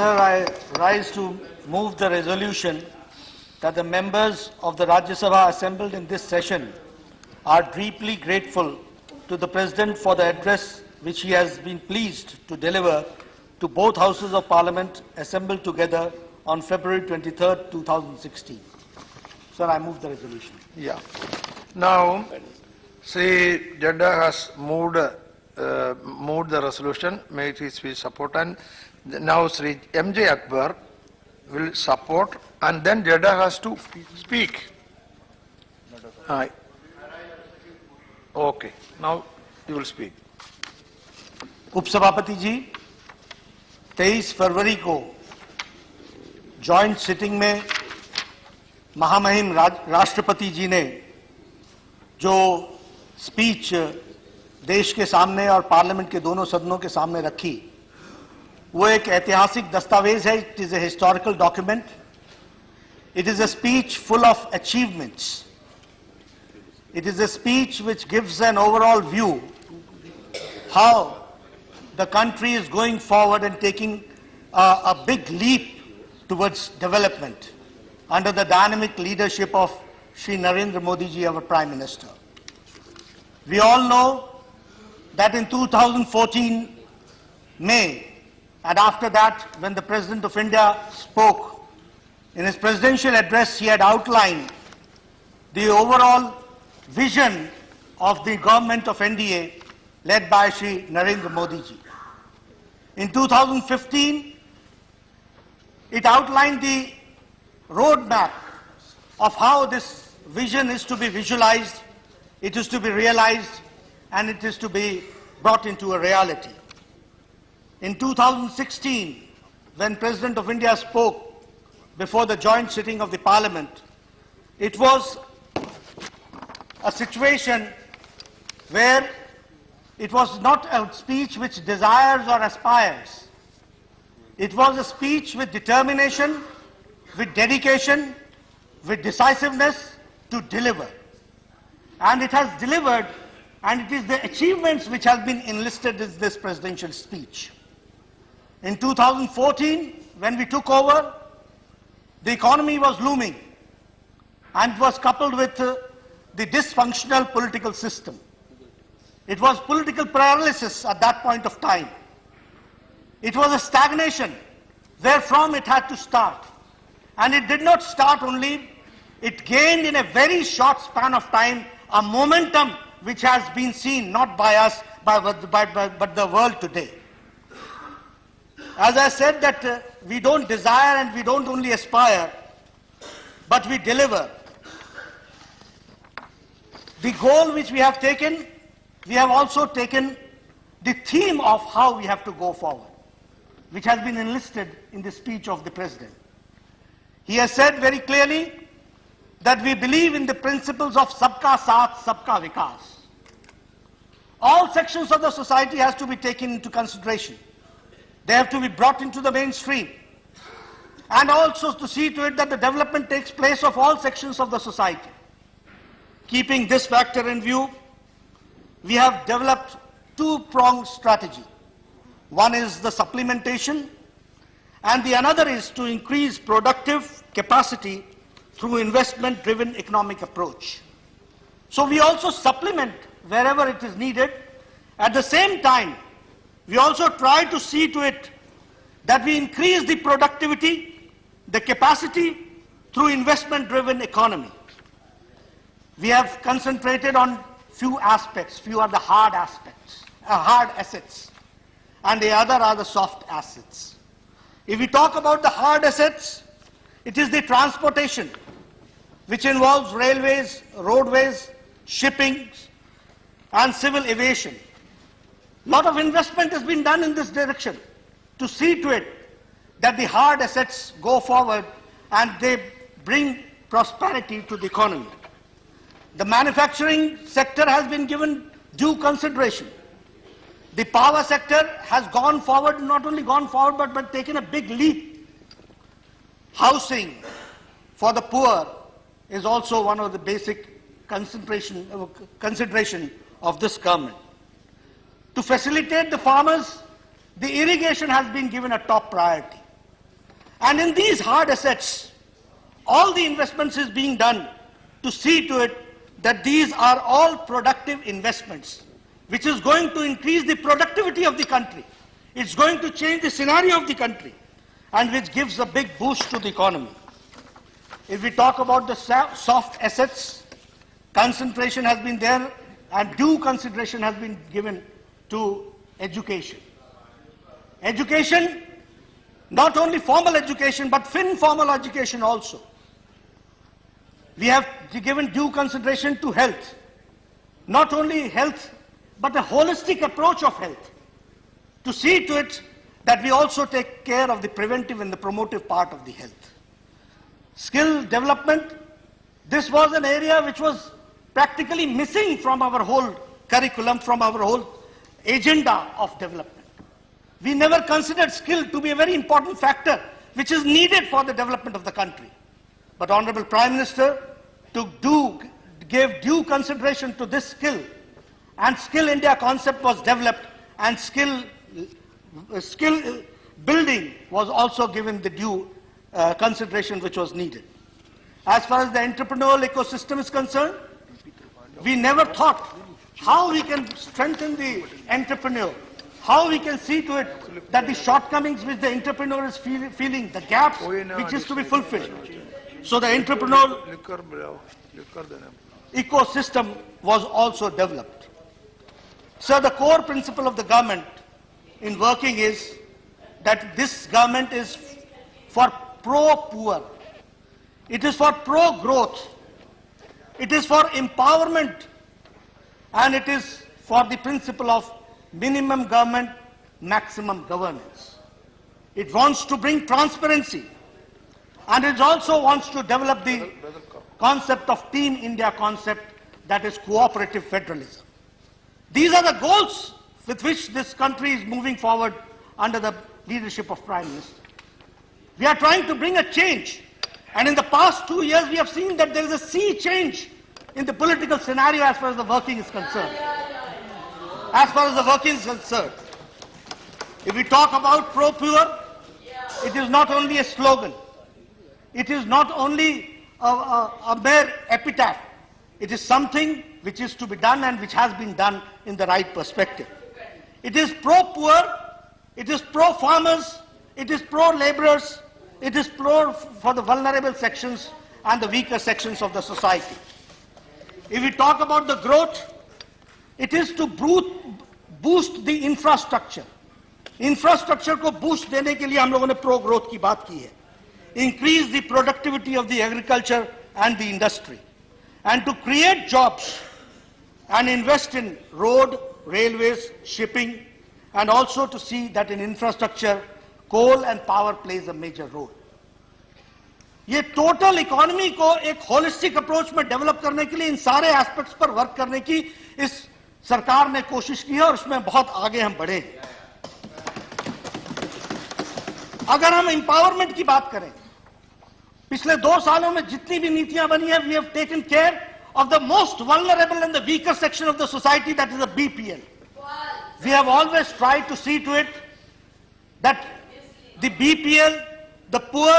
Sir, I rise to move the resolution that the members of the Rajya Sabha assembled in this session are deeply grateful to the President for the address which he has been pleased to deliver to both Houses of Parliament assembled together on February 23rd, 2016. Sir, I move the resolution. Yeah. Now, Sri Jadda has moved the resolution. May it be support. And now Sri M.J. Akbar will support, and then Jadda has to speak. Okay. Now you will speak. उपसभापति जी, 23 फरवरी को joint sitting में महामहिम राष्ट्रपति जी ने जो speech देश के सामने और पार्लियामेंट के दोनों सदनों के सामने रखी, वो एक ऐतिहासिक दस्तावेज है. It is a historical document. It is a speech full of achievements. It is a speech which gives an overall view how the country is going forward and taking a big leap towards development under the dynamic leadership of Shri Narendra Modi ji, our Prime Minister. We all know that in 2014 May, and after that when the President of India spoke in his presidential address, he had outlined the overall vision of the government of NDA led by Shri Narendra Modi ji. In 2015, it outlined the roadmap of how this vision is to be visualized, it is to be realized, and it is to be brought into a reality. In 2016, when President of India spoke before the joint sitting of the Parliament, it was a situation where it was not a speech which desires or aspires. It was a speech with determination, with dedication, with decisiveness to deliver. And it has delivered, and it is the achievements which have been enlisted in this presidential speech. In 2014, when we took over, the economy was looming, and it was coupled with the dysfunctional political system. It was political paralysis at that point of time. It was a stagnation wherefrom it had to start. And it did not start only, it gained in a very short span of time a momentum which has been seen not by us but the world today. As I said that we don't desire and we don't only aspire, but we deliver. The goal which we have taken, we have also taken the theme of how we have to go forward, which has been enlisted in the speech of the President. He has said very clearly that we believe in the principles of Sabka Saath, Sabka Vikas. All sections of the society has to be taken into consideration. They have to be brought into the mainstream. And also to see to it that the development takes place of all sections of the society. Keeping this factor in view, we have developed two-pronged strategy. One is the supplementation, and the another is to increase productive capacity through investment-driven economic approach. So we also supplement wherever it is needed. At the same time, we also try to see to it that we increase the productivity, the capacity through investment-driven economy. We have concentrated on few aspects. Few are the hard aspects, hard assets, and the other are the soft assets. If we talk about the hard assets, it is the transportation, which involves railways, roadways, shipping, and civil aviation. A lot of investment has been done in this direction to see to it that the hard assets go forward and they bring prosperity to the economy. The manufacturing sector has been given due consideration. The power sector has gone forward, not only gone forward, but taken a big leap. Housing for the poor is also one of the basic consideration of this government. To facilitate the farmers, the irrigation has been given a top priority. And in these hard assets, all the investments is being done to see to it that these are all productive investments, which is going to increase the productivity of the country. It's going to change the scenario of the country, and which gives a big boost to the economy. If we talk about the soft assets, concentration has been there, and due consideration has been given to education. Education, not only formal education, but informal education also. We have given due consideration to health. Not only health, but a holistic approach of health, to see to it that we also take care of the preventive and the promotive part of the health. Skill development, this was an area which was practically missing from our whole curriculum, from our whole agenda of development. We never considered skill to be a very important factor which is needed for the development of the country. But Honorable Prime Minister gave due consideration to this skill, and Skill India concept was developed, and skill building was also given the due consideration which was needed. As far as the entrepreneurial ecosystem is concerned, we never thought how we can strengthen the entrepreneur, how we can see to it that the shortcomings which the entrepreneur is feeling, the gaps which is to be fulfilled. So the entrepreneurial ecosystem was also developed. So the core principle of the government in working is that this government is for pro-poor, it is for pro-growth, it is for empowerment, and it is for the principle of minimum government, maximum governance. It wants to bring transparency, and it also wants to develop the concept of Team India concept, that is cooperative federalism. These are the goals with which this country is moving forward under the leadership of Prime Minister. We are trying to bring a change, and in the past 2 years we have seen that there is a sea change in the political scenario as far as the working is concerned. As far as the working is concerned, if we talk about pro-poor, it is not only a slogan, it is not only a mere epitaph, it is something which is to be done and which has been done in the right perspective. It is pro-poor, it is pro-farmers, it is pro-laborers, it is pro for the vulnerable sections and the weaker sections of the society. If we talk about the growth, it is to boost the infrastructure. Infrastructure को boost देने के लिए हम लोगों ने pro-growth की बात की है. Increase the productivity of the agriculture and the industry, and to create jobs and invest in road, railways, shipping, and also to see that in infrastructure, coal and power plays a major role. ये total economy को एक holistic approach में develop करने के लिए इन सारे aspects पर work करने की इस सरकार ने कोशिश की है, और उसमें बहुत आगे हम बढ़े हैं. अगर हम एम्पावरमेंट की बात करें, पिछले 2 सालों में जितनी भी नीतियां बनी है, we have taken care of the most vulnerable and the weaker section of the society, that is the BPL. We have always tried to see to it that the BPL, the poor,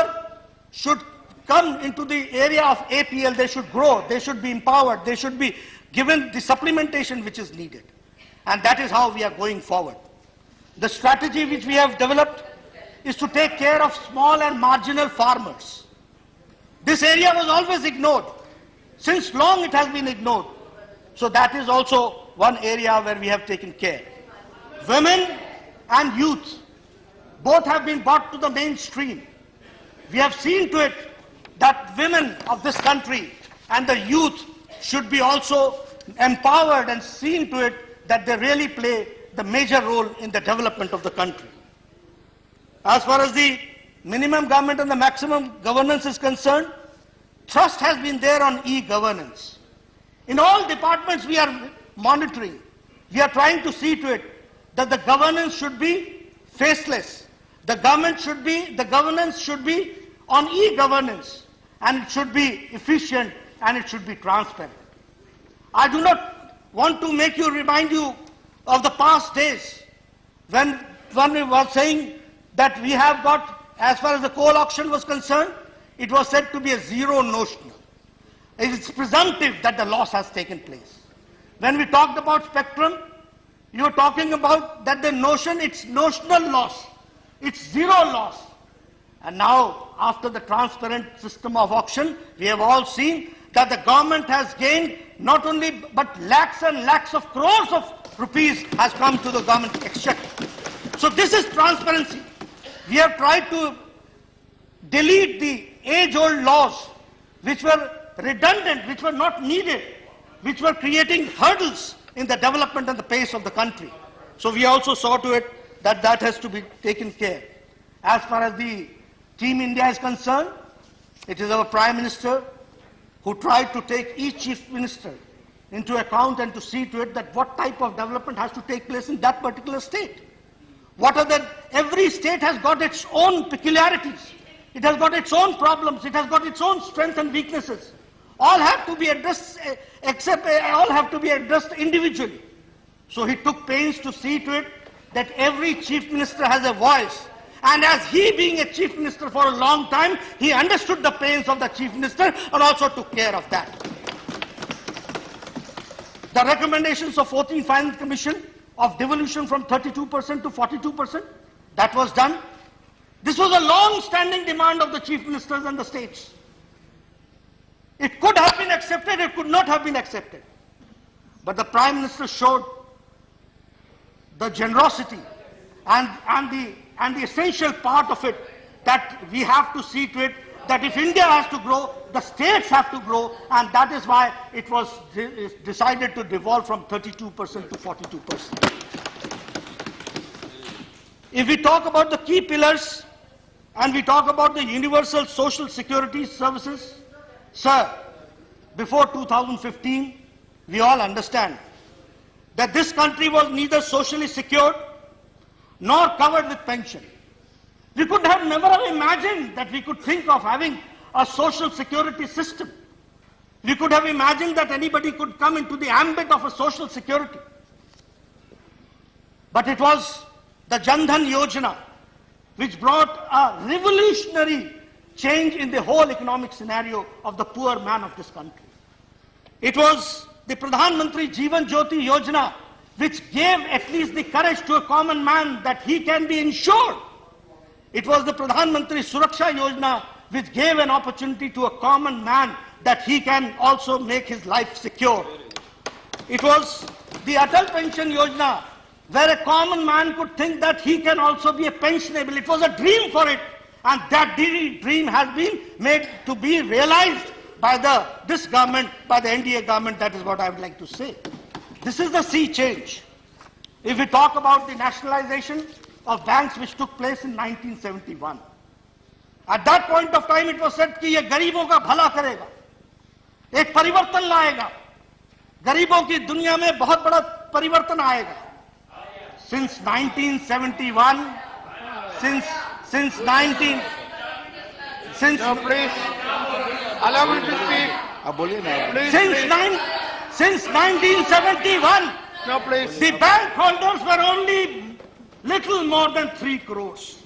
should come into the area of APL, they should grow, they should be empowered, they should be given the supplementation which is needed. And that is how we are going forward. The strategy which we have developed is to take care of small and marginal farmers. This area was always ignored. Since long it has been ignored. So that is also one area where we have taken care. Women and youth, both have been brought to the mainstream. We have seen to it that women of this country and the youth should be also empowered, and seen to it that they really play the major role in the development of the country. As far as the minimum government and the maximum governance is concerned, trust has been there on e-governance. In all departments we are monitoring. We are trying to see to it that the governance should be faceless. The governance should be on e-governance, and it should be efficient, and it should be transparent. I do not want to remind you of the past days when one was saying that we have got as far as the coal auction was concerned, it was said to be a zero notional. It's presumptive that the loss has taken place. When we talked about spectrum, you're talking about that the notion, it's notional loss. It's zero loss. And now, after the transparent system of auction, we have all seen that the government has gained not only but lakhs and lakhs of crores of rupees has come to the government exchequer. So this is transparency. We have tried to delete the age-old laws which were redundant, which were not needed, which were creating hurdles in the development and the pace of the country. So we also saw to it that that has to be taken care. As far as the Team India is concerned, it is our Prime Minister who tried to take each Chief Minister into account and to see to it that what type of development has to take place in that particular state. Every state has got its own peculiarities. It has got its own problems. It has got its own strengths and weaknesses. All have to be addressed, all have to be addressed individually. So he took pains to see to it that every Chief Minister has a voice. And as he being a Chief Minister for a long time, he understood the pains of the Chief Minister and also took care of that. The recommendations of 14th Finance Commission of devolution from 32% to 42%, that was done. This was a long-standing demand of the Chief Ministers and the states. It could have been accepted, it could not have been accepted. But the Prime Minister showed the generosity and the essential part of it, that we have to see to it that if India has to grow, the states have to grow, and that is why it was decided to devolve from 32% to 42%. If we talk about the key pillars and we talk about the universal social security services, sir, before 2015, we all understand that this country was neither socially secured nor covered with pension. We could have never have imagined that we could think of having a social security system. We could have imagined that anybody could come into the ambit of a social security. But it was the Jan Dhan Yojana which brought a revolutionary change in the whole economic scenario of the poor man of this country. It was the Pradhan Mantri Jeevan Jyoti Yojana which gave at least the courage to a common man that he can be insured. It was the Pradhan Mantri Suraksha Yojana which gave an opportunity to a common man that he can also make his life secure. It was the Atal Pension Yojana where a common man could think that he can also be a pensionable. It was a dream for it, and that dream has been made to be realized by this government, by the NDA government. That is what I would like to say. This is the sea change. If we talk about the nationalization of banks which took place in 1971, at that point of time it was said कि ये गरीबों का भला करेगा, एक परिवर्तन लाएगा, गरीबों की दुनिया में बहुत बड़ा परिवर्तन आएगा. Since 1971, since No, please. Allow me to speak. Please, since 1971, no, please. the bank holders were only little more than 3 crores.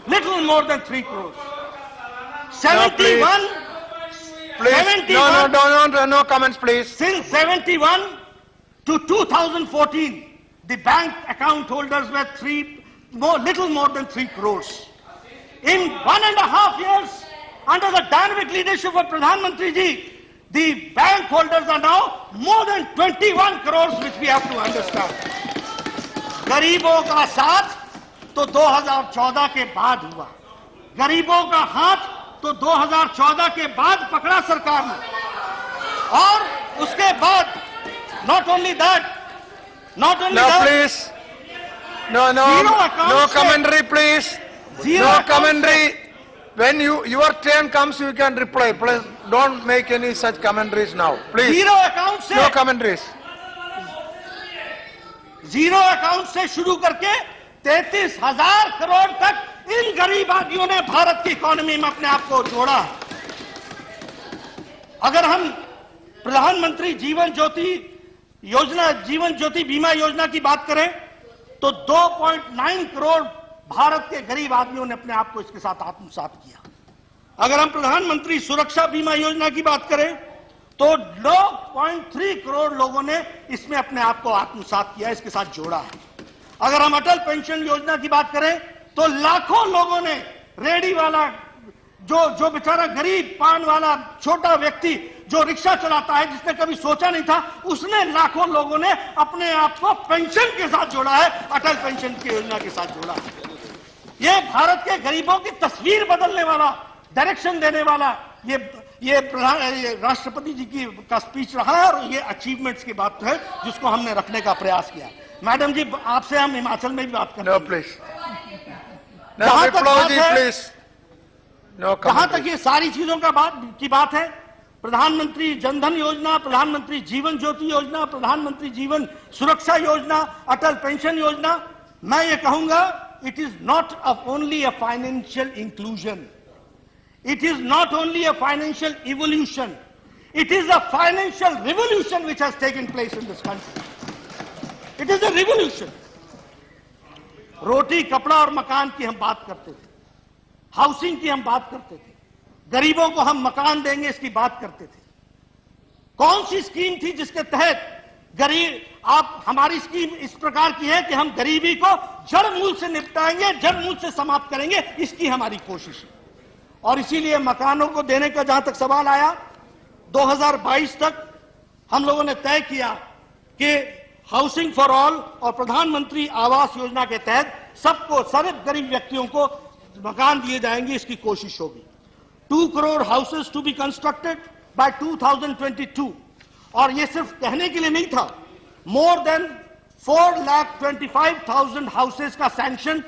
Little more than 3 crores. 71. Please. 71, no comments, please. Since 71 to 2014, the bank account holders were little more than 3 crores. In 1.5 years, under the dynamic leadership of Pradhan Mantri ji, the bank holders are now more than 21 crores, which we have to understand. गरीबों का साथ तो 2014 के बाद हुआ, गरीबों का हाथ तो 2014 के बाद पकड़ा सरकार ने, और उसके बाद not only that, please. No commentary, please. No commentary. When your turn comes, you can reply. Please don't make any such commentaries now. Please. Zero account से, no commentaries. जीरो अकाउंट से शुरू करके 33,000 करोड़ तक इन गरीब आदमियों ने भारत की इकोनॉमी में अपने आप को जोड़ा. अगर हम प्रधानमंत्री जीवन ज्योति बीमा योजना की बात करें तो 2.9 करोड़ भारत के गरीब आदमियों ने अपने आप को इसके साथ आत्मसात किया। अगर हम प्रधानमंत्री सुरक्षा बीमा योजना की बात करें तो 9.3 करोड़ लोगों ने इसमें अपने आप को आत्मसात किया, इसके साथ जोड़ा है। अगर हम अटल पेंशन योजना की बात करें तो लाखों लोगों ने, रेडी वाला, जो बेचारा गरीब पान वाला छोटा व्यक्ति जो रिक्शा चलाता है, जिसने कभी सोचा नहीं था, उसने लाखों लोगों ने अपने आप को पेंशन के साथ जोड़ा है, अटल पेंशन की योजना के साथ जोड़ा है। ये भारत के गरीबों की तस्वीर बदलने वाला, डायरेक्शन देने वाला ये राष्ट्रपति जी का स्पीच रहा है और ये अचीवमेंट्स की बात है जिसको हमने रखने का प्रयास किया। मैडम जी, आपसे हम हिमाचल में भी बात करते हैं। प्लीज, कहां तक ये सारी चीजों की बात है, प्रधानमंत्री जनधन योजना, प्रधानमंत्री जीवन ज्योति योजना, प्रधानमंत्री जीवन सुरक्षा योजना, अटल पेंशन योजना, मैं ये कहूंगा it is not only a financial inclusion, it is not only a financial evolution, it is a financial revolution which has taken place in this country. It is a revolution. रोटी कपड़ा और मकान की हम बात करते थे, हाउसिंग की हम बात करते थे, गरीबों को हम मकान देंगे इसकी बात करते थे। कौन सी स्कीम थी जिसके तहत हमारी स्कीम इस प्रकार की है कि हम गरीबी को जड़ मूल से निपटाएंगे, जड़ मूल से समाप्त करेंगे, इसकी हमारी कोशिश है। और इसीलिए मकानों को देने का जहां तक सवाल आया, 2022 तक हम लोगों ने तय किया कि हाउसिंग फॉर ऑल और प्रधानमंत्री आवास योजना के तहत सबको, सभी गरीब व्यक्तियों को मकान दिए जाएंगे, इसकी कोशिश होगी। 2 crore houses to be constructed by 2022। और ये सिर्फ कहने के लिए नहीं था, मोर देन 4,25,000 हाउसेस का सैंक्शन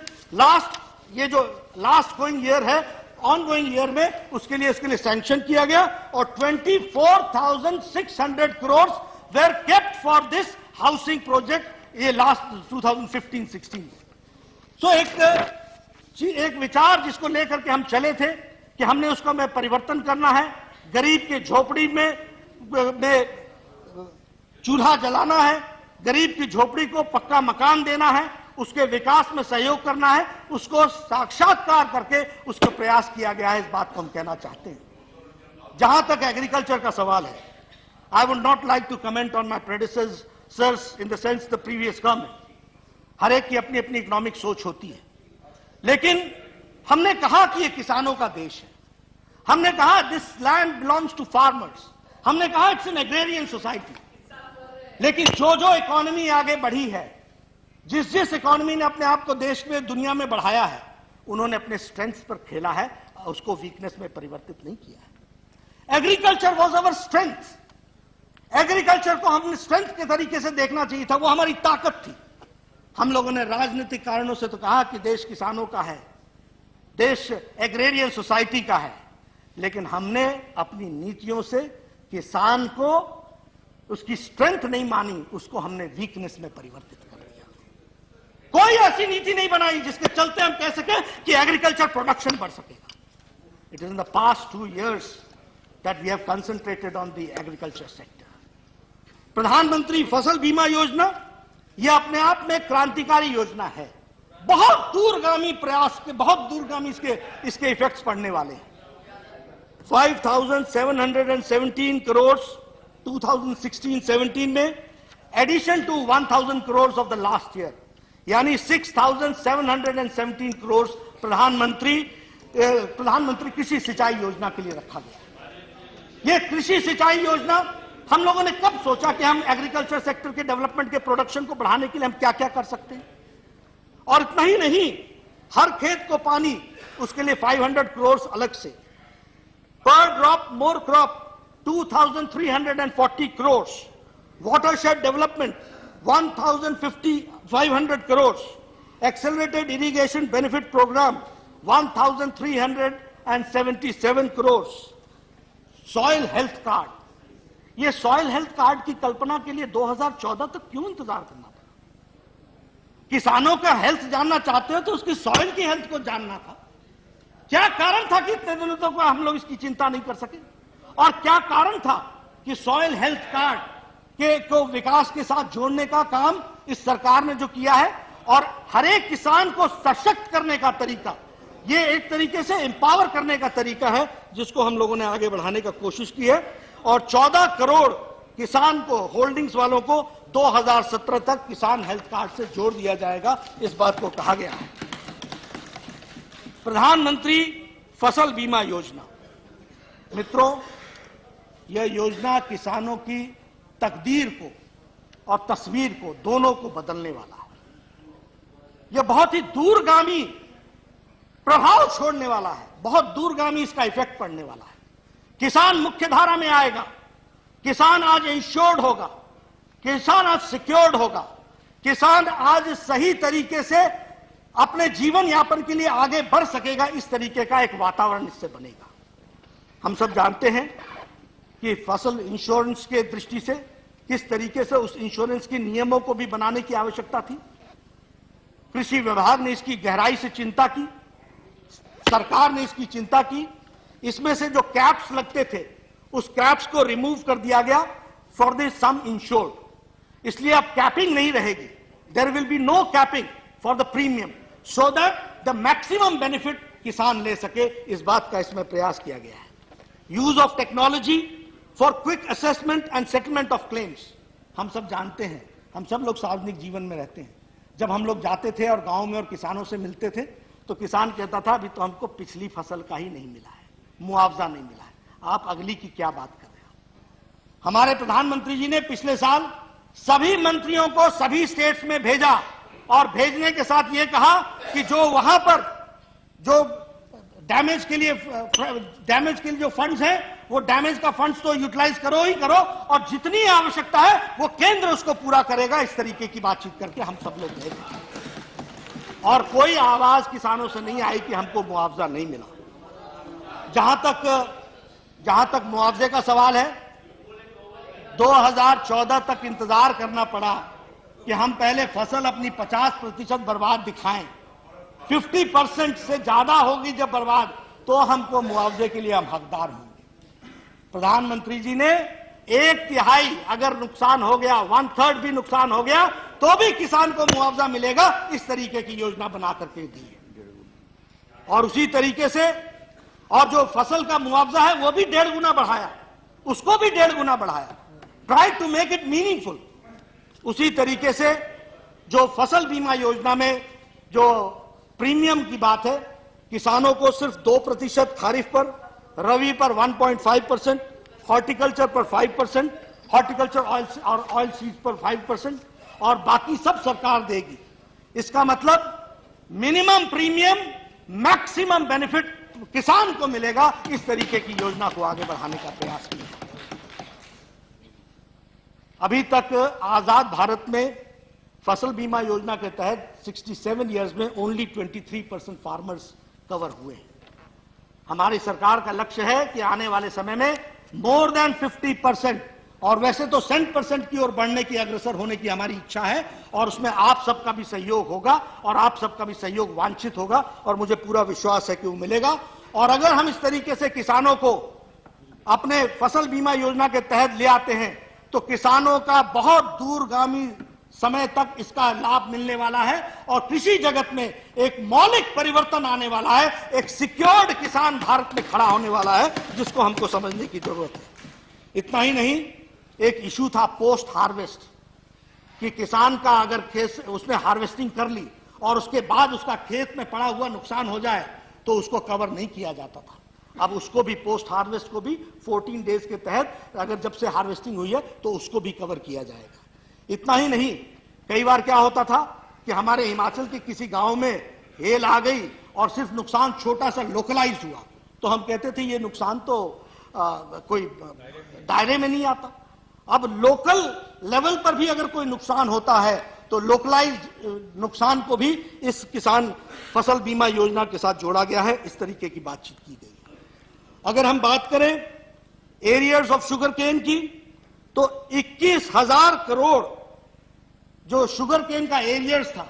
ये जो लास्ट गोइंग ईयर है, ऑनगोइंग ईयर में उसके लिए सैंक्शन किया गया और 24,600 crore were kept for this housing project ये लास्ट 2015-16। सो एक विचार जिसको लेकर के हम चले थे कि हमने उसको में परिवर्तन करना है, गरीब के झोपड़ी में चूल्हा जलाना है, गरीब की झोपड़ी को पक्का मकान देना है, उसके विकास में सहयोग करना है, उसको साक्षात्कार करके उसको प्रयास किया गया है। इस बात को हम कहना चाहते हैं। जहां तक एग्रीकल्चर का सवाल है, I would not like to comment on my predecessors in the sense the previous government. हर एक की अपनी अपनी इकोनॉमिक सोच होती है, लेकिन हमने कहा कि ये किसानों का देश है, हमने कहा this land belongs to farmers, हमने कहा इट्स एन एग्रेरियन सोसाइटी। लेकिन जो इकोनॉमी आगे बढ़ी है, जिस इकोनॉमी ने अपने आप को देश में, दुनिया में बढ़ाया है, उन्होंने अपने स्ट्रेंथ पर खेला है, उसको वीकनेस में परिवर्तित नहीं किया है। Agriculture was our strength. Agriculture को हमने स्ट्रेंथ के तरीके से देखना चाहिए था, वो हमारी ताकत थी। हम लोगों ने राजनीतिक कारणों से तो कहा कि देश किसानों का है, देश एग्रेरियन सोसाइटी का है, लेकिन हमने अपनी नीतियों से किसान को उसकी स्ट्रेंथ नहीं मानी, उसको हमने वीकनेस में परिवर्तित कर दिया। कोई ऐसी नीति नहीं बनाई जिसके चलते हम कह सकें कि एग्रीकल्चर प्रोडक्शन बढ़ सकेगा। It is in the past 2 years that we have concentrated on the agriculture sector. प्रधानमंत्री फसल बीमा योजना यह अपने आप में क्रांतिकारी योजना है, बहुत दूरगामी प्रयास के, बहुत दूरगामी इसके इफेक्ट्स पड़ने वाले हैं। 5,717 करोड़ 2016-17 में, addition to 1,000 crore of the last year, यानी 6,717 करोड़ प्रधानमंत्री कृषि सिंचाई योजना के लिए रखा गया। यह कृषि सिंचाई योजना हम लोगों ने कब सोचा कि हम एग्रीकल्चर सेक्टर के डेवलपमेंट के प्रोडक्शन को बढ़ाने के लिए हम क्या क्या कर सकते हैं। और इतना ही नहीं, हर खेत को पानी, उसके लिए 500 करोड़ अलग से, पर drop more crop 2,340 crores, watershed development 1,500 crores, accelerated irrigation benefit program 1,377 crores, soil health card। ये सॉइल हेल्थ कार्ड की कल्पना के लिए 2014 तक क्यों इंतजार करना पड़ा? किसानों का हेल्थ जानना चाहते हो तो उसकी सॉइल की हेल्थ को जानना था। क्या कारण था कि इतने दिनों तक हम लोग इसकी चिंता नहीं कर सके? और क्या कारण था कि सॉइल हेल्थ कार्ड को विकास के साथ जोड़ने का काम इस सरकार ने जो किया है, और हर एक किसान को सशक्त करने का तरीका, ये एक तरीके से एम्पावर करने का तरीका है जिसको हम लोगों ने आगे बढ़ाने का कोशिश की है। और 14 करोड़ किसान को, होल्डिंग्स वालों को 2017 तक किसान हेल्थ कार्ड से जोड़ दिया जाएगा, इस बात को कहा गया है। प्रधानमंत्री फसल बीमा योजना, मित्रों, यह योजना किसानों की तकदीर को और तस्वीर को, दोनों को बदलने वाला है। यह बहुत ही दूरगामी प्रभाव छोड़ने वाला है, बहुत दूरगामी इसका इफेक्ट पड़ने वाला है। किसान मुख्य धारा में आएगा, किसान आज इंश्योर्ड होगा, किसान आज सिक्योर्ड होगा, किसान आज सही तरीके से अपने जीवन यापन के लिए आगे बढ़ सकेगा। इस तरीके का एक वातावरण इससे बनेगा। हम सब जानते हैं कि फसल इंश्योरेंस के दृष्टि से किस तरीके से उस इंश्योरेंस के नियमों को भी बनाने की आवश्यकता थी। कृषि विभाग ने इसकी गहराई से चिंता की, सरकार ने इसकी चिंता की। इसमें से जो कैप्स लगते थे उस कैप्स को रिमूव कर दिया गया फॉर द सम इंश्योर्ड। इसलिए अब कैपिंग नहीं रहेगी, there will be no capping for the premium, so that the maximum benefit किसान ले सके। इस बात का इसमें प्रयास किया गया है। Use of technology for quick assessment and settlement of claims. हम सब जानते हैं, हम सब लोग सार्वजनिक जीवन में रहते हैं। जब हम लोग जाते थे और गांव में और किसानों से मिलते थे तो किसान कहता था अभी तो हमको पिछली फसल का ही नहीं मिला है, मुआवजा नहीं मिला है, आप अगली की क्या बात कर रहे हो। हमारे प्रधानमंत्री जी ने पिछले साल सभी मंत्रियों को सभी स्टेट्स में भेजा और भेजने के साथ ये कहा कि जो वहां पर जो डैमेज के लिए जो फंड्स हैं वो डैमेज का फंड्स तो यूटिलाइज करो ही करो, और जितनी आवश्यकता है वो केंद्र उसको पूरा करेगा। इस तरीके की बातचीत करके हम सब लोग गए थे और कोई आवाज किसानों से नहीं आई कि हमको मुआवजा नहीं मिला। जहां तक मुआवजे का सवाल है, 2014 तक इंतजार करना पड़ा कि हम पहले फसल अपनी 50% बर्बाद दिखाएं, 50% से ज्यादा होगी जब बर्बाद तो हमको मुआवजे के लिए हम हकदार होंगे। प्रधानमंत्री जी ने 1/3 अगर नुकसान हो गया, 1/3 भी नुकसान हो गया तो भी किसान को मुआवजा मिलेगा, इस तरीके की योजना बना करके दी है। और उसी तरीके से और जो फसल का मुआवजा है वो भी 1.5 गुना बढ़ाया, उसको भी 1.5 गुना बढ़ाया, try to make it meaningful. उसी तरीके से जो फसल बीमा योजना में जो प्रीमियम की बात है, किसानों को सिर्फ 2% खारिफ पर, रबी पर 1.5%, हॉर्टिकल्चर पर 5%, हॉर्टिकल्चर और ऑयल सीड्स पर 5%, और बाकी सब सरकार देगी। इसका मतलब मिनिमम प्रीमियम, मैक्सिमम बेनिफिट किसान को मिलेगा। इस तरीके की योजना को आगे बढ़ाने का प्रयास किया। अभी तक आजाद भारत में फसल बीमा योजना के तहत 67 इयर्स में ओनली 23% फार्मर्स कवर हुए हैं। हमारी सरकार का लक्ष्य है कि आने वाले समय में मोर देन 50%, और वैसे तो 100% की ओर बढ़ने की, अग्रसर होने की हमारी इच्छा है, और उसमें आप सबका भी सहयोग होगा और आप सबका भी सहयोग वांछित होगा, और मुझे पूरा विश्वास है कि वो मिलेगा। और अगर हम इस तरीके से किसानों को अपने फसल बीमा योजना के तहत ले आते हैं तो किसानों का बहुत दूरगामी समय तक इसका लाभ मिलने वाला है और कृषि जगत में एक मौलिक परिवर्तन आने वाला है। एक सिक्योर्ड किसान भारत में खड़ा होने वाला है, जिसको हमको समझने की जरूरत है। इतना ही नहीं, एक इशू था पोस्ट हार्वेस्ट, कि किसान का अगर खेत उसने हार्वेस्टिंग कर ली और उसके बाद उसका खेत में पड़ा हुआ नुकसान हो जाए तो उसको कवर नहीं किया जाता था। अब उसको भी, पोस्ट हार्वेस्ट को भी 14 डेज के तहत, अगर जब से हार्वेस्टिंग हुई है तो उसको भी कवर किया जाएगा। इतना ही नहीं, कई बार क्या होता था कि हमारे हिमाचल के किसी गांव में हेल आ गई और सिर्फ नुकसान छोटा सा लोकलाइज हुआ, तो हम कहते थे ये नुकसान तो कोई दायरे में नहीं आता। अब लोकल लेवल पर भी अगर कोई नुकसान होता है तो लोकलाइज्ड नुकसान को भी इस किसान फसल बीमा योजना के साथ जोड़ा गया है। इस तरीके की बातचीत की गई है। अगर हम बात करें एरियर्स ऑफ शुगर केन की, तो 21,000 करोड़ जो शुगर केन का एरियर्स था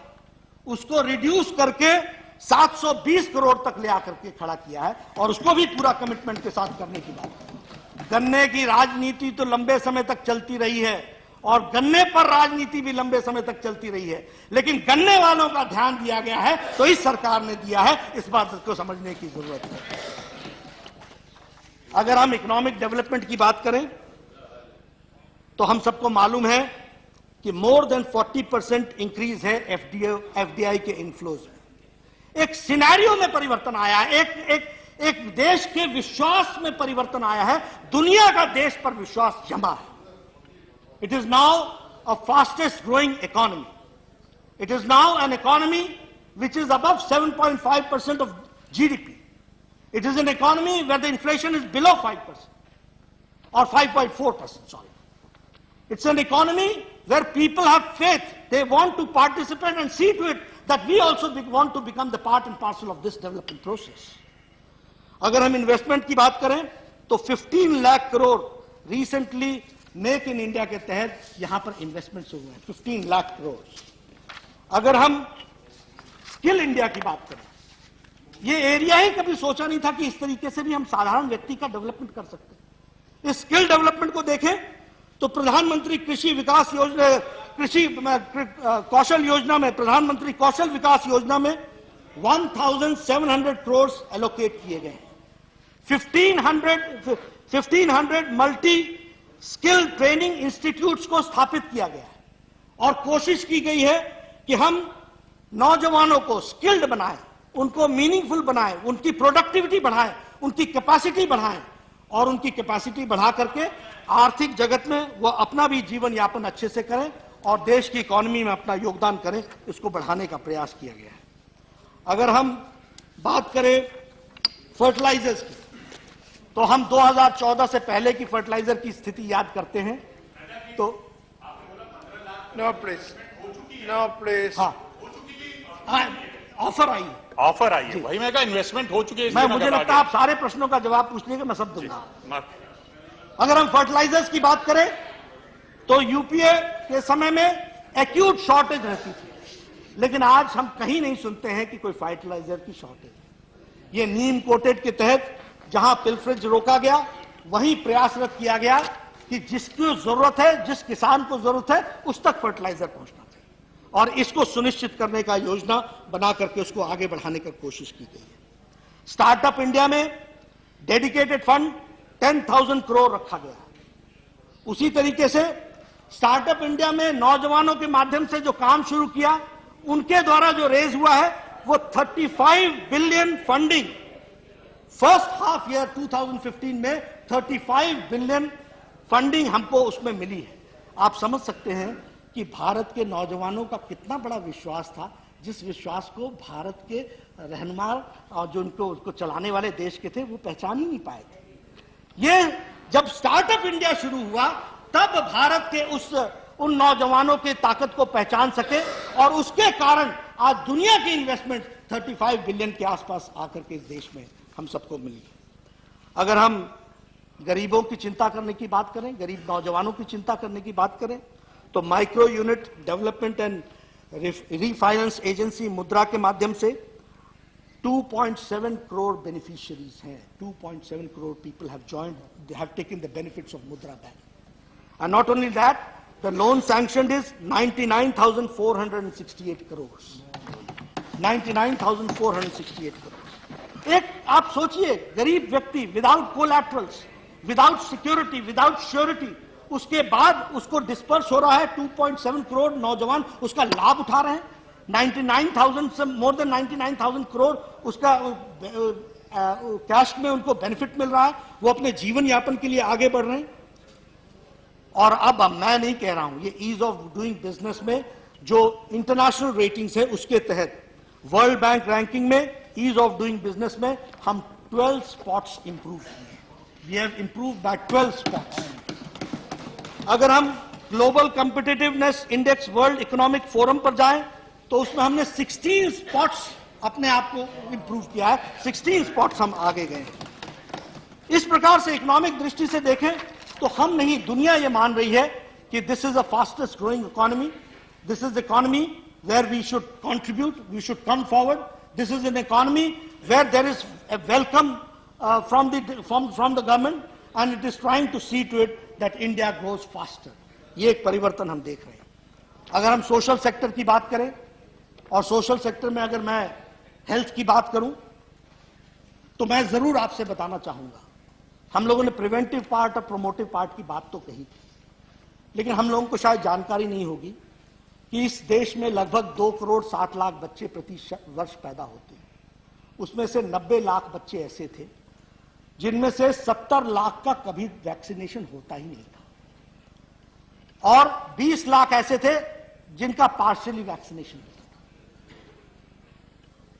उसको रिड्यूस करके 720 करोड़ तक ले आकर के खड़ा किया है, और उसको भी पूरा कमिटमेंट के साथ करने की बात है। गन्ने की राजनीति तो लंबे समय तक चलती रही है और गन्ने पर राजनीति भी लंबे समय तक चलती रही है, लेकिन गन्ने वालों का ध्यान दिया गया है तो इस सरकार ने दिया है। इस बात को समझने की जरूरत है। अगर हम इकोनॉमिक डेवलपमेंट की बात करें तो हम सबको मालूम है कि मोर देन 40% इंक्रीज है एफडीआई के इनफ्लोज में। एक सिनेरियो में परिवर्तन आया है, एक देश के विश्वास में परिवर्तन आया है। दुनिया का देश पर विश्वास जमा है। It is now a fastest growing economy. It is now an economy which is above 7.5% of GDP. It is an economy where the inflation is below 5% or 5.4%, sorry. It's an economy where people have faith. They want to participate and see to it that we also want to become the part and parcel of this development process. अगर हम investment की बात करें तो 15 lakh crore recently make in India के तहत यहां पर इन्वेस्टमेंट्स हुए हैं, 15 लाख करोड़. अगर हम स्किल इंडिया की बात करें, ये एरिया ही कभी सोचा नहीं था कि इस तरीके से भी हम साधारण व्यक्ति का डेवलपमेंट कर सकते हैं. इस स्किल डेवलपमेंट को देखें तो प्रधानमंत्री कृषि विकास योजना, कृषि कौशल योजना में, प्रधानमंत्री कौशल विकास योजना में 1700 करोड़ एलोकेट किए गए हैं. 1500 मल्टी स्किल ट्रेनिंग इंस्टीट्यूट्स को स्थापित किया गया है और कोशिश की गई है कि हम नौजवानों को स्किल्ड बनाएं, उनको मीनिंगफुल बनाएं, उनकी प्रोडक्टिविटी बढ़ाएं, उनकी कैपेसिटी बढ़ाएं और उनकी कैपेसिटी बढ़ा करके आर्थिक जगत में वो अपना भी जीवन यापन अच्छे से करें और देश की इकोनॉमी में अपना योगदान करें. इसको बढ़ाने का प्रयास किया गया है. अगर हम बात करें फर्टिलाइजर्स की तो हम 2014 से पहले की फर्टिलाइजर की स्थिति याद करते हैं तो No, please. No, please. हाँ, ऑफर आई है. ऑफर आई है, वही मैं कहा इन्वेस्टमेंट हो चुकी है. मुझे लगता है आप सारे प्रश्नों का जवाब पूछ लीजिएगा, मैं सब दूंगा. अगर हम फर्टिलाइजर्स की बात करें तो यूपीए के समय में एक्यूट शॉर्टेज रहती थी, लेकिन आज हम कहीं नहीं सुनते हैं कि कोई फर्टिलाइजर की शॉर्टेज है. ये नीम कोटेड के तहत जहां पिलफरेज रोका गया, वहीं प्रयासरत किया गया कि जिसको जरूरत है, जिस किसान को जरूरत है, उस तक फर्टिलाइजर पहुंचना चाहिए और इसको सुनिश्चित करने का योजना बना करके उसको आगे बढ़ाने की कोशिश की गई है. स्टार्टअप इंडिया में डेडिकेटेड फंड 10,000 करोड़ रखा गया है. उसी तरीके से स्टार्टअप इंडिया में नौजवानों के माध्यम से जो काम शुरू किया, उनके द्वारा जो रेज हुआ है वो 35 billion funding first half year 2015 में 35 बिलियन फंडिंग हमको उसमें मिली है. आप समझ सकते हैं कि भारत के नौजवानों का कितना बड़ा विश्वास था, जिस विश्वास को भारत के रहनुमा और जो उसको चलाने वाले देश के थे वो पहचान ही नहीं पाए थे. ये जब स्टार्टअप इंडिया शुरू हुआ तब भारत के उन नौजवानों के ताकत को पहचान सके और उसके कारण आज दुनिया की इन्वेस्टमेंट 35 बिलियन के आसपास आकर के इस देश में हम सबको मिली. अगर हम गरीबों की चिंता करने की बात करें, गरीब नौजवानों की चिंता करने की बात करें तो micro unit development and refinance agency Mudra के माध्यम से 2.7 करोड़ बेनिफिशियरीज हैं. 2.7 crore people have joined, they have taken the benefits of Mudra bank. And not only that, the loan sanctioned is 99,468 crore. 99,468 crore. एक आप सोचिए, गरीब व्यक्ति without collaterals, without security, without surety, उसके बाद उसको डिस्पर्स हो रहा है. 2.7 करोड़ नौजवान उसका लाभ उठा रहे हैं. 99,000 से मोर देन 99,000 करोड़ उसका कैश में उनको बेनिफिट मिल रहा है. वो अपने जीवन यापन के लिए आगे बढ़ रहे हैं. और अब मैं नहीं कह रहा हूं, ये ईज ऑफ डूइंग बिजनेस में जो इंटरनेशनल रेटिंग्स है उसके तहत वर्ल्ड बैंक रैंकिंग में ईज ऑफ डूइंग बिजनेस में हम 12 स्पॉट्स इंप्रूव किए. We have improve by 12 spots. अगर हम Global Competitiveness Index World Economic Forum पर जाएं तो उसमें हमने 16 स्पॉट्स अपने आप को इंप्रूव किया है. 16 स्पॉट्स हम आगे गए. इस प्रकार से इकोनॉमिक दृष्टि से देखें तो हम नहीं, दुनिया ये मान रही है कि this is the fastest growing economy. This is the economy where we should contribute, we should come forward. This is an economy where there is a welcome from the government, and it is trying to see to it that India grows faster. ये एक परिवर्तन हम देख रहे हैं। अगर हम social sector की बात करें, और सोशल सेक्टर में अगर मैं हेल्थ की बात करूं, तो मैं जरूर आपसे बताना चाहूंगा, हम लोगों ने प्रिवेंटिव पार्ट और प्रोमोटिव पार्ट की बात तो कही थी, लेकिन हम लोगों को शायद जानकारी नहीं होगी कि इस देश में लगभग 2 करोड़ 60 लाख बच्चे प्रति वर्ष पैदा होते हैं। उसमें से 90 लाख बच्चे ऐसे थे जिनमें से 70 लाख का कभी वैक्सीनेशन होता ही नहीं था, और 20 लाख ऐसे थे जिनका पार्शियली वैक्सीनेशन होता था।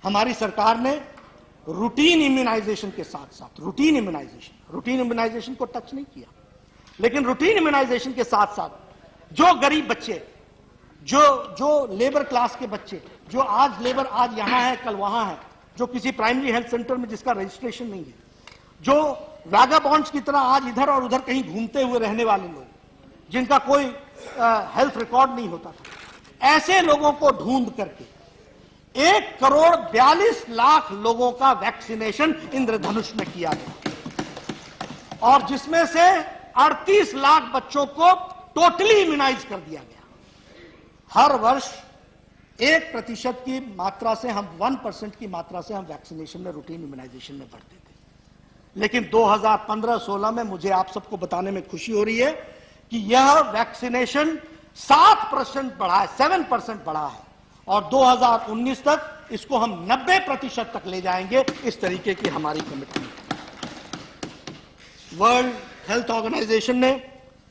हमारी सरकार ने रूटीन इम्यूनाइजेशन के साथ साथ रूटीन इम्यूनाइजेशन को टच नहीं किया, लेकिन रूटीन इम्यूनाइजेशन के साथ साथ जो गरीब बच्चे, जो लेबर क्लास के बच्चे, जो आज यहां है कल वहां है, जो किसी प्राइमरी हेल्थ सेंटर में जिसका रजिस्ट्रेशन नहीं है, जो वैगाबॉन्ड्स की तरह आज इधर और उधर कहीं घूमते हुए रहने वाले लोग, जिनका कोई हेल्थ रिकॉर्ड नहीं होता था, ऐसे लोगों को ढूंढ करके 1 करोड़ 42 लाख लोगों का वैक्सीनेशन इंद्रधनुष में किया गया, और जिसमें से 38 लाख बच्चों को टोटली इम्यूनाइज कर दिया गया। हर वर्ष 1% की मात्रा से हम 1% की मात्रा से हम वैक्सीनेशन में, रूटीन इम्यूनाइजेशन में बढ़ते थे। लेकिन 2015-16 में मुझे आप सबको बताने में खुशी हो रही है कि यह वैक्सीनेशन 7% बढ़ा है, 7% बढ़ा है, और 2019 तक इसको हम 90% तक ले जाएंगे। इस तरीके की हमारी कमिटमेंट है। वर्ल्ड हेल्थ ऑर्गेनाइजेशन ने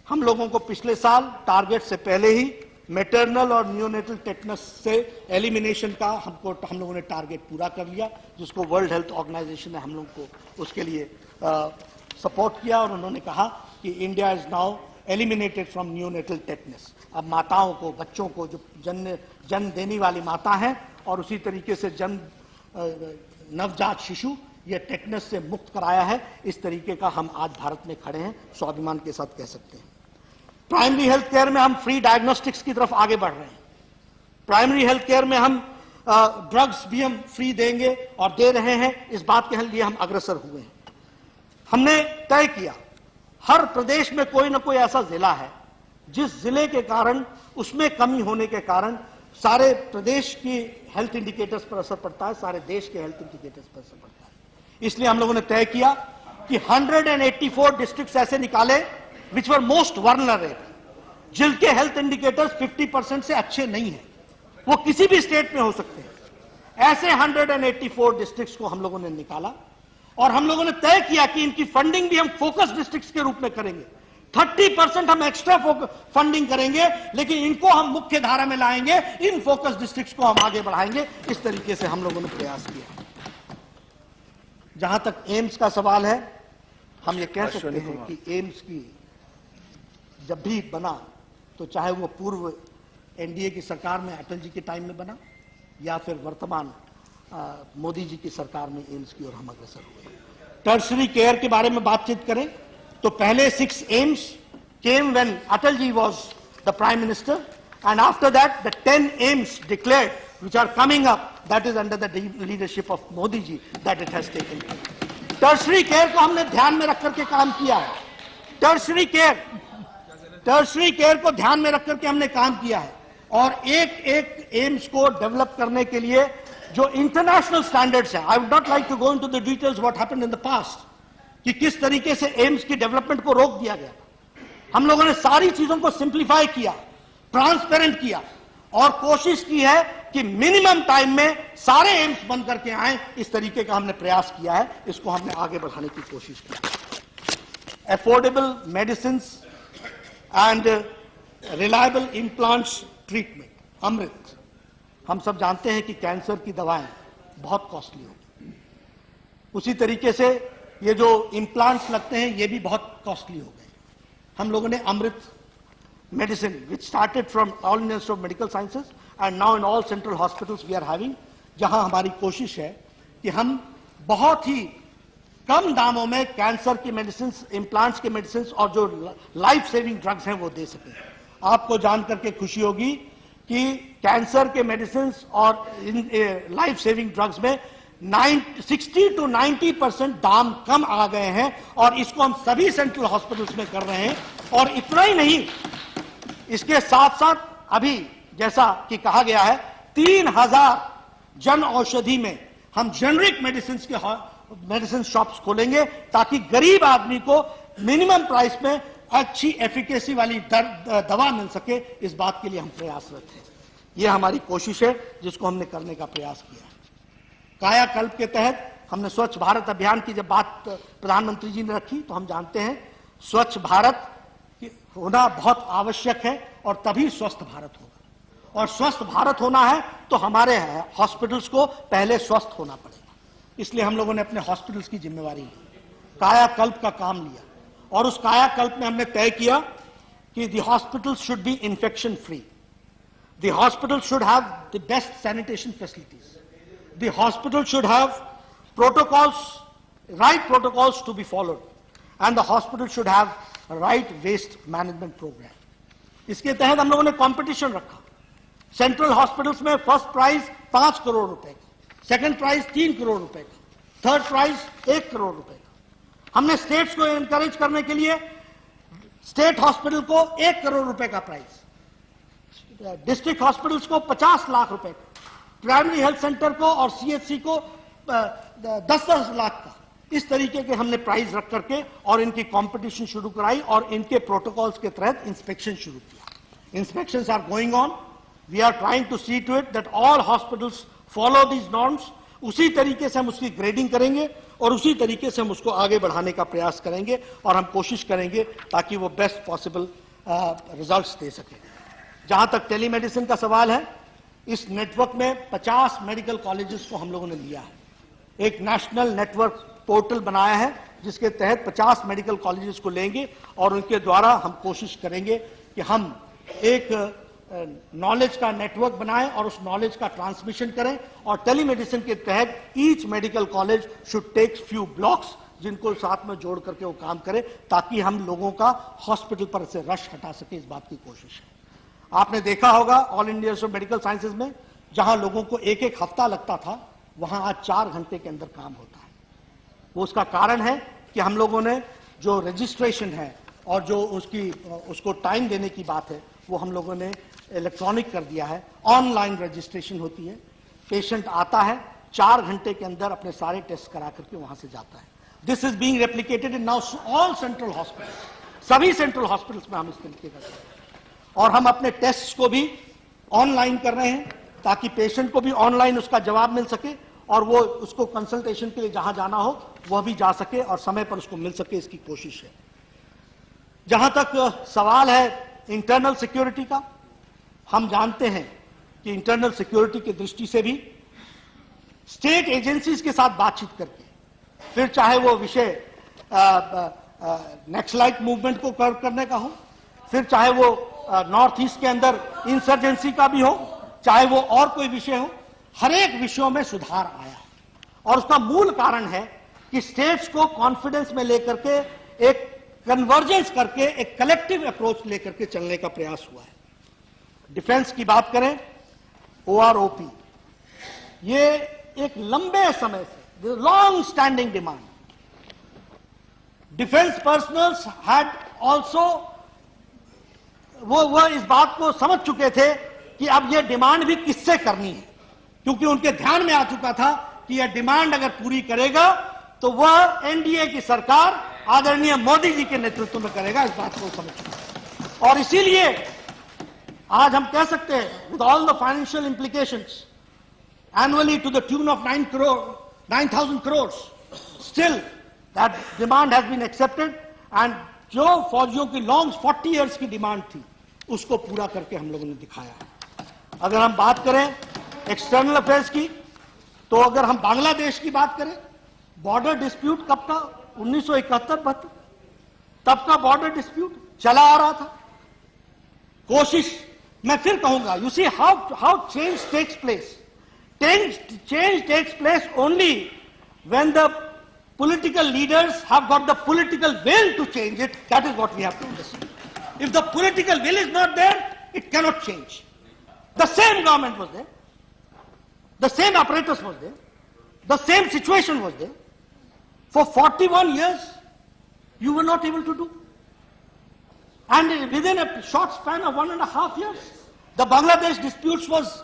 हम लोगों को पिछले साल टारगेट से पहले ही मैटरनल और न्यूनेटल टेटनस से एलिमिनेशन का हम लोगों ने टारगेट पूरा कर लिया, जिसको वर्ल्ड हेल्थ ऑर्गेनाइजेशन ने हम लोगों को उसके लिए सपोर्ट किया, और उन्होंने कहा कि India is now eliminated from neonatal tetanus. अब माताओं को, बच्चों को, जो जन्म देने वाली माता है और उसी तरीके से नवजात शिशु, ये टेटनस से मुक्त कराया है। इस तरीके का हम आज भारत में खड़े हैं, स्वाभिमान के साथ कह सकते हैं। प्राइमरी हेल्थ केयर में हम फ्री डायग्नोस्टिक्स की तरफ आगे बढ़ रहे हैं। प्राइमरी हेल्थ केयर में हम ड्रग्स भी हम फ्री देंगे और दे रहे हैं, इस बात के लिए हम अग्रसर हुए हैं। हमने तय किया, हर प्रदेश में कोई ना कोई ऐसा जिला है जिस जिले के कारण, उसमें कमी होने के कारण सारे प्रदेश की हेल्थ इंडिकेटर्स पर असर पड़ता है, सारे देश के हेल्थ इंडिकेटर्स पर असर पड़ता है। इसलिए हम लोगों ने तय किया कि 184 डिस्ट्रिक्ट्स ऐसे निकाले which were most vulnerable, जिनके हेल्थ इंडिकेटर्स 50% से अच्छे नहीं हैं, वो किसी भी स्टेट में हो सकते हैं। ऐसे 184 डिस्ट्रिक्ट्स को हम लोगों ने निकाला, और हम लोगों ने तय किया कि इनकी फंडिंग भी हम फोकस डिस्ट्रिक्ट्स के रूप में करेंगे। 30% हम एक्स्ट्रा फंडिंग करेंगे, लेकिन इनको हम मुख्य धारा में लाएंगे, इन फोकस डिस्ट्रिक्ट्स को हम आगे बढ़ाएंगे। इस तरीके से हम लोगों ने प्रयास किया। जहां तक एम्स का सवाल है, हम ये कह सकते हैं कि एम्स की जब भी बना, तो चाहे वो पूर्व एनडीए की सरकार में अटल जी के टाइम में बना, या फिर वर्तमान मोदी जी की सरकार में एम्स की ओर हम अग्रसर हुए। टर्शरी केयर के बारे में बातचीत करें तो पहले 6 AIIMS came when Atal ji was the prime minister, and after that the 10 AIIMS declared which are coming up, that is under the leadership of Modi ji, that it has taken. Tertiary care को हमने ध्यान में रख करके काम किया है। टर्शरी केयर को ध्यान में रख करके हमने काम किया है, और एक एम्स को डेवलप करने के लिए जो इंटरनेशनल स्टैंडर्ड्स है, I would not like to go into the details what happened in the past, कि किस तरीके से एम्स की डेवलपमेंट को रोक दिया गया। हम लोगों ने सारी चीजों को सिंप्लीफाई किया, ट्रांसपेरेंट किया, और कोशिश की है कि मिनिमम टाइम में सारे एम्स बन करके आए। इस तरीके का हमने प्रयास किया है, इसको हमने आगे बढ़ाने की कोशिश की। Affordable medicine and reliable implants treatment, Amrit. हम सब जानते हैं कि कैंसर की दवाएं बहुत कॉस्टली होगी, उसी तरीके से ये जो इम्प्लांट्स लगते हैं ये भी बहुत कॉस्टली हो गए। हम लोगों ने Amrit medicine which started from all Indian institute of medical sciences and now in all central hospitals we are having, जहां हमारी कोशिश है कि हम बहुत ही कम दामों में कैंसर की मेडिसिन, इम्प्लांट्स के मेडिसिन और जो लाइफ सेविंग ड्रग्स हैं वो दे सकें। आपको जान करके खुशी होगी कि कैंसर के मेडिसिन और लाइफ सेविंग ड्रग्स में 60 to 90% दाम कम आ गए हैं, और इसको हम सभी सेंट्रल हॉस्पिटल्स में कर रहे हैं। और इतना ही नहीं, इसके साथ साथ अभी जैसा कि कहा गया है 3000 जन औषधि में हम जेनरिक मेडिसिन शॉप्स खोलेंगे ताकि गरीब आदमी को मिनिमम प्राइस में अच्छी एफिकेसी वाली दवा मिल सके। इस बात के लिए हम प्रयासरत हैं। यह हमारी कोशिश है जिसको हमने करने का प्रयास किया। कायाकल्प के तहत हमने स्वच्छ भारत अभियान की जब बात प्रधानमंत्री जी ने रखी तो हम जानते हैं स्वच्छ भारत होना बहुत आवश्यक है और तभी स्वस्थ भारत होगा। और स्वस्थ भारत होना है तो हमारे हॉस्पिटल्स को पहले स्वस्थ होना पड़ेगा। इसलिए हम लोगों ने अपने हॉस्पिटल्स की जिम्मेवारी ली, कायाकल्प का काम लिया और उस कायाकल्प में हमने तय किया कि the hospital should be infection free, the hospital should have the best sanitation facilities, the hospital should have protocols, right protocols to be followed, and the hospital should have a right waste management program. इसके तहत हम लोगों ने competition रखा। Central hospitals में first prize 5 crore रुपए का, second prize 3 crore रुपए का, थर्ड प्राइज 1 करोड़ रुपए का। हमने स्टेट्स को एनकरेज करने के लिए स्टेट हॉस्पिटल को 1 करोड़ रुपए का प्राइज, डिस्ट्रिक्ट हॉस्पिटल्स को 50 लाख रुपए का, प्राइमरी हेल्थ सेंटर को और सीएचसी को 10-10 लाख का, इस तरीके के हमने प्राइस रख करके और इनकी कंपटीशन शुरू कराई और इनके प्रोटोकॉल्स के तहत इंस्पेक्शन शुरू किया। Inspections are going on. We are trying to see to it that all hospitals follow these norms. उसी तरीके से हम उसकी ग्रेडिंग करेंगे और उसी तरीके से हम उसको आगे बढ़ाने का प्रयास करेंगे और हम कोशिश करेंगे ताकि वो बेस्ट पॉसिबल रिजल्ट्स दे सके। जहां तक टेलीमेडिसिन का सवाल है, इस नेटवर्क में 50 मेडिकल कॉलेजेस को हम लोगों ने लिया है। एक नेशनल नेटवर्क पोर्टल बनाया है जिसके तहत 50 मेडिकल कॉलेजेस को लेंगे और उनके द्वारा हम कोशिश करेंगे कि हम एक नॉलेज का नेटवर्क बनाएं और उस नॉलेज का ट्रांसमिशन करें। और टेलीमेडिसिन के तहत each medical college should take few blocks जिनको साथ में जोड़ करके वो काम करे ताकि हम लोगों का हॉस्पिटल पर से रश हटा सके। इस बात की कोशिश है। आपने देखा होगा all India institute of medical sciences में जहां लोगों को एक हफ्ता लगता था, वहां आज 4 घंटे के अंदर काम होता है। वो उसका कारण है कि हम लोगों ने जो रजिस्ट्रेशन है और जो उसको टाइम देने की बात है वो हम लोगों ने इलेक्ट्रॉनिक कर दिया है। ऑनलाइन रजिस्ट्रेशन होती है, पेशेंट आता है 4 घंटे के अंदर अपने सारे टेस्ट करा करके वहां से जाता है। This is being replicated in now all central hospitals. सभी सेंट्रल हॉस्पिटल्स में हम इस तरीके का कर रहे हैं और हम अपने टेस्ट को भी ऑनलाइन कर रहे हैं ताकि पेशेंट को भी ऑनलाइन उसका जवाब मिल सके और वो उसको कंसल्टेशन के लिए जहां जाना हो वह भी जा सके और समय पर उसको मिल सके। इसकी कोशिश है। जहां तक सवाल है इंटरनल सिक्योरिटी का, हम जानते हैं कि इंटरनल सिक्योरिटी की दृष्टि से भी स्टेट एजेंसीज के साथ बातचीत करके, फिर चाहे वो विषय नक्सलाइट मूवमेंट को कर्व करने का हो, फिर चाहे वो नॉर्थ ईस्ट के अंदर इंसर्जेंसी का भी हो, चाहे वो और कोई विषय हो, हर एक विषयों में सुधार आया है। और उसका मूल कारण है कि स्टेट्स को कॉन्फिडेंस में लेकर के एक कन्वर्जेंस करके एक कलेक्टिव अप्रोच लेकर के चलने का प्रयास हुआ है। डिफेंस की बात करें, OROP, ये एक लंबे समय से long standing demand. Defence personnels had also वो इस बात को समझ चुके थे कि अब ये डिमांड भी किससे करनी है, क्योंकि उनके ध्यान में आ चुका था कि यह डिमांड अगर पूरी करेगा तो वह एनडीए की सरकार आदरणीय मोदी जी के नेतृत्व में करेगा। इस बात को समझ चुका और इसीलिए आज हम कह सकते हैं with all the financial implications annually to the tune of 9,000 crore, still that demand has been accepted and जो फौजियों की लॉन्ग 40 इयर्स की डिमांड थी उसको पूरा करके हम लोगों ने दिखाया है। अगर हम बात करें एक्सटर्नल अफेयर्स की, तो अगर हम बांग्लादेश की बात करें, बॉर्डर डिस्प्यूट कब का, 1971-72 तब का बॉर्डर डिस्प्यूट चला आ रहा था। कोशिश, मैं फिर कहूंगा, you see how change takes place. Change takes place only when the political leaders have got the political will to change it. That is what we have to understand. If the political will is not there, it cannot change. The same government was there, the same apparatus was there, the same situation was there. For 41 years, you were not able to do. And within a short span of 1.5 years, the Bangladesh disputes was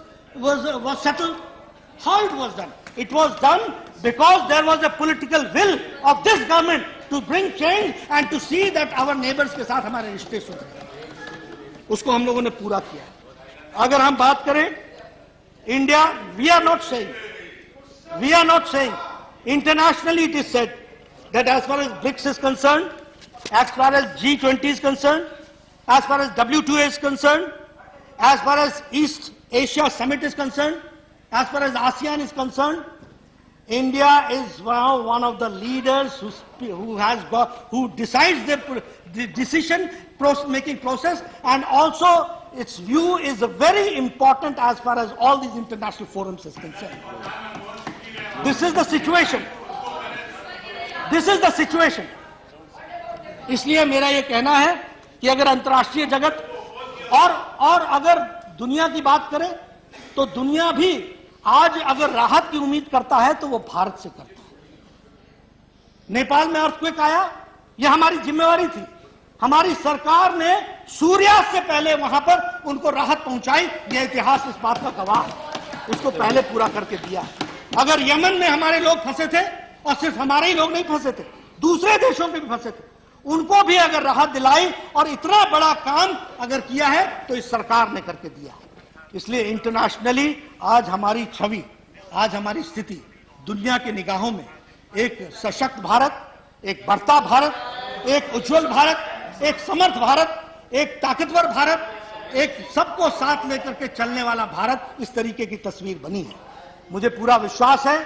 settled. How it was done? It was done because there was a political will of this government to bring change and to see that our neighbors के साथ हमारे रिश्ते सुधरे. उसको हम लोगों ने पूरा किया. अगर हम बात करें India, we are not saying, internationally it is said that as far as BRICS is concerned, as far as G20 is concerned, as far as W2A is concerned, as far as East Asia Summit is concerned, as far as ASEAN is concerned, India is now one of the leaders who decides the decision making process, and also its view is very important as far as all these international forums is concerned. This is the situation. This is the situation. इसलिए मेरा ये कहना है कि अगर अंतर्राष्ट्रीय जगत और अगर दुनिया की बात करें तो दुनिया भी आज अगर राहत की उम्मीद करता है तो वो भारत से करता है. नेपाल में अर्थक्वेक आया, यह हमारी जिम्मेवारी थी. हमारी सरकार ने सूर्यास्त से पहले वहां पर उनको राहत पहुंचाई. यह इतिहास इस बात का गवाह है. उसको पहले पूरा करके दिया. अगर यमन में हमारे लोग फंसे थे, और सिर्फ हमारे ही लोग नहीं फंसे थे, दूसरे देशों के भी फंसे थे, उनको भी अगर राहत दिलाई और इतना बड़ा काम अगर किया है तो इस सरकार ने करके दिया. इसलिए इंटरनेशनली आज हमारी छवि, आज हमारी स्थिति दुनिया की निगाहों में एक सशक्त भारत, एक बढ़ता भारत, एक उज्जवल भारत, एक समर्थ भारत, एक ताकतवर भारत, एक सबको साथ लेकर के चलने वाला भारत, इस तरीके की तस्वीर बनी है. मुझे पूरा विश्वास है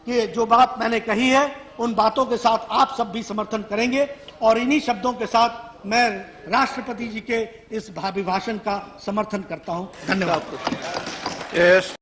कि जो बात मैंने कही है उन बातों के साथ आप सब भी समर्थन करेंगे, और इन्हीं शब्दों के साथ मैं राष्ट्रपति जी के इस अभिभाषण का समर्थन करता हूं. धन्यवाद. Yes.